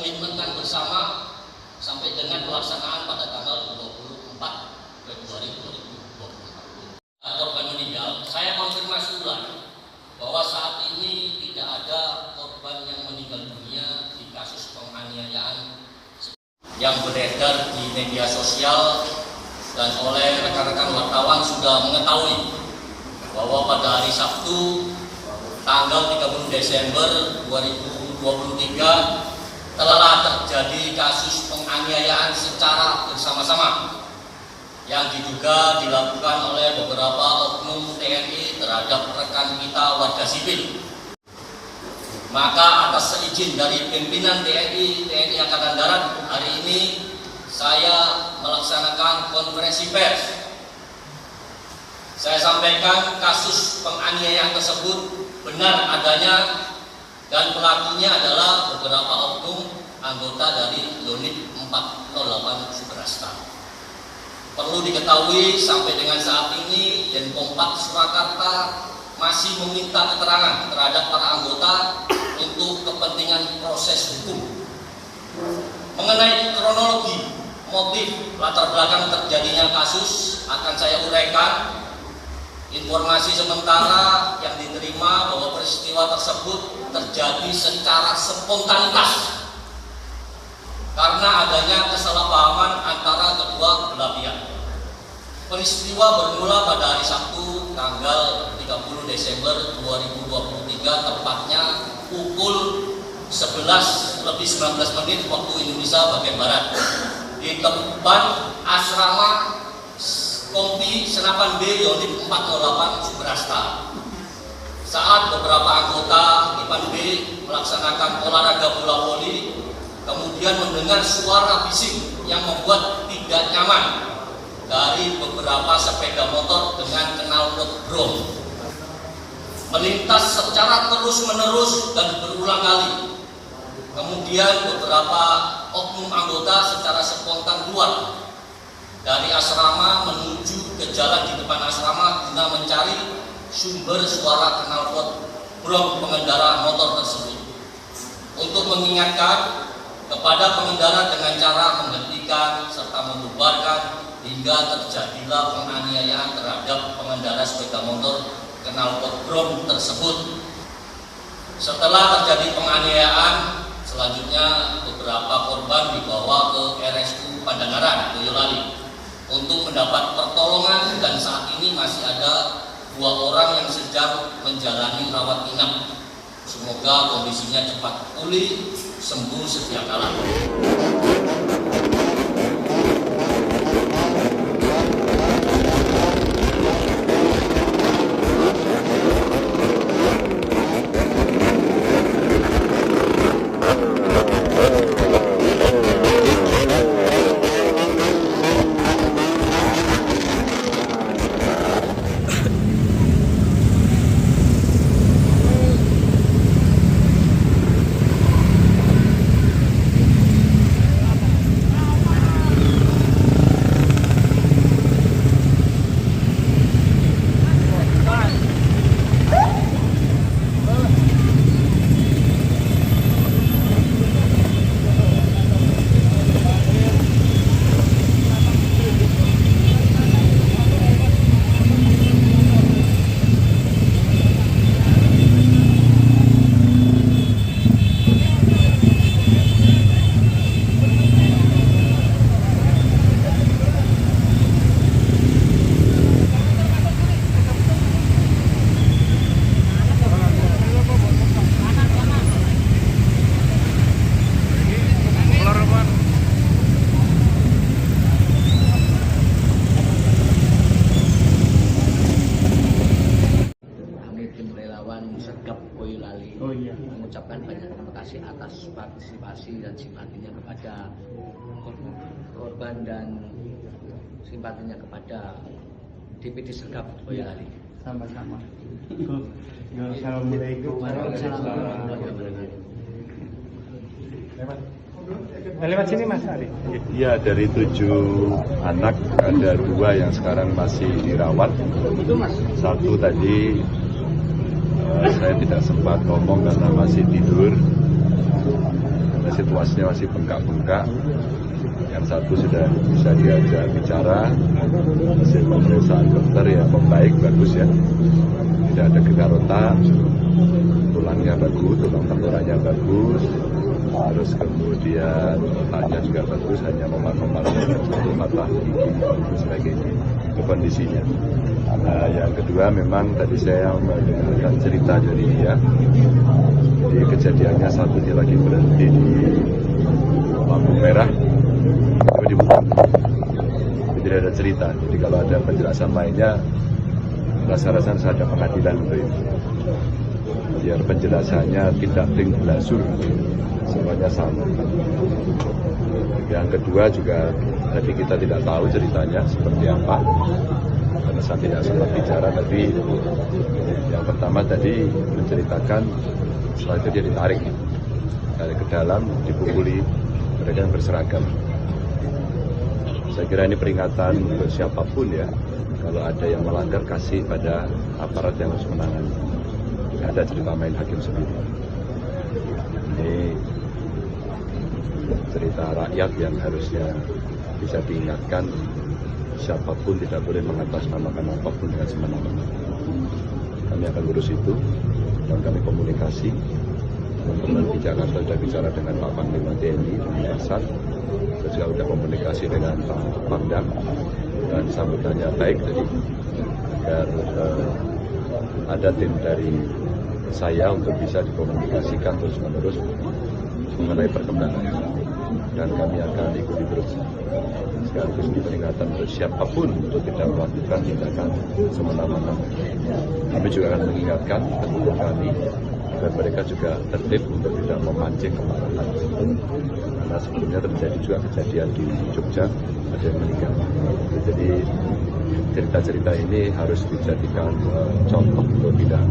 komitmenkan bersama sampai dengan pelaksanaan pada tanggal 24 Februari 2024. Korban meninggal, saya konfirmasi ulang bahwa saat ini tidak ada korban yang meninggal dunia di kasus penganiayaan yang beredar di media sosial, dan oleh rekan-rekan wartawan sudah mengetahui bahwa pada hari Sabtu tanggal 30 Desember 2023 telah terjadi kasus penganiayaan secara bersama-sama yang diduga dilakukan oleh beberapa oknum TNI terhadap rekan kita warga sipil. Maka atas seizin dari pimpinan TNI Angkatan Darat, hari ini saya melaksanakan konferensi pers. Saya sampaikan kasus penganiayaan tersebut benar adanya dan pelakunya adalah beberapa oknum anggota dari Unit 408 Subrasta. Perlu diketahui sampai dengan saat ini Denpom 4 Surakarta masih meminta keterangan terhadap para anggota untuk kepentingan proses hukum. Mengenai kronologi, motif, latar belakang terjadinya kasus akan saya uraikan. Informasi sementara yang diterima bahwa peristiwa tersebut terjadi secara spontanitas karena adanya kesalahpahaman antara kedua belah pihak. Peristiwa bermula pada hari Sabtu tanggal 30 Desember 2023 tepatnya pukul 11:19 waktu Indonesia bagian Barat di tempat asrama Kompi Senapan B Unit 408 Subrasta. Saat beberapa anggota IPAN B melaksanakan olahraga bola voli, kemudian mendengar suara bising yang membuat tidak nyaman dari beberapa sepeda motor dengan knalpot brom melintas secara terus-menerus dan berulang kali. Kemudian beberapa oknum anggota secara spontan keluar dari asrama menuju ke jalan di depan asrama guna mencari sumber suara knalpot brom pengendara motor tersebut, untuk mengingatkan kepada pengendara dengan cara menghentikan serta membubarkan hingga terjadilah penganiayaan terhadap pengendara sepeda motor knalpot brom tersebut. Setelah terjadi penganiayaan, selanjutnya beberapa korban dibawa ke RSU Pandanaran, Boyolali untuk mendapat pertolongan, dan saat ini masih ada 2 orang yang sedang menjalani rawat inap. Semoga kondisinya cepat pulih, sembuh sedia kala. Mengucapkan banyak terima kasih atas partisipasi dan simpatinya kepada korban dan simpatinya kepada DPD Sergap Boyolali. Sama-sama. Assalamualaikum warahmatullahi wabarakatuh. Lewat sini Mas Ali. Ya, dari 7 anak ada 2 yang sekarang masih dirawat. 1 tadi saya tidak sempat ngomong karena masih tidur. karena situasinya masih bengkak-bengkak. Yang satu sudah bisa diajak bicara, hasil pemeriksaan dokter ya membaik, bagus ya, tidak ada gegar otak, tulangnya bagus, tulang tengkoraknya bagus, terus kemudian otaknya juga bagus, hanya memar-memar satu mata gigi dan sebagainya. Itu kondisinya. Nah, yang kedua memang tadi saya mendengarkan cerita dari dia. Di kejadiannya satunya lagi berhenti di lampu merah, itu dibuka. Tidak ada cerita. Jadi kalau ada penjelasan lainnya, rasa-rasa harus ada pengadilan untuk itu. Biar penjelasannya tidak blasur, semuanya sama. Yang kedua juga tadi kita tidak tahu ceritanya seperti apa, karena saya tidak sempat bicara. Tapi yang pertama tadi menceritakan setelah itu dia ditarik ke dalam, dipukuli mereka yang berseragam. Saya kira ini peringatan untuk siapapun ya, kalau ada yang melanggar kasih pada aparat yang harus menangani. Tidak ada cerita main hakim sendiri. Ini cerita rakyat yang harusnya bisa diingatkan, siapapun tidak boleh mengatasnamakan apapun dengan semena-mena. Kami akan urus itu dan kami komunikasi. Teman-teman di Jakarta sudah bicara dengan Pak Panglima TNI di Pasar, saya juga sudah komunikasi dengan Pak Pangdam dan sambutannya baik tadi, agar ada tim dari saya untuk bisa dikomunikasikan terus-menerus mengenai perkembangan, dan kami akan ikuti terus. Sekaligus ini peringatan untuk siapapun untuk tidak melakukan tindakan semena-mena. Kami juga akan mengingatkan pendukung kami agar mereka juga tertib untuk tidak memancing kemarahan. Karena sebelumnya terjadi juga kejadian di Jogja, ada yang meninggal. Jadi cerita-cerita ini harus dijadikan contoh untuk tidak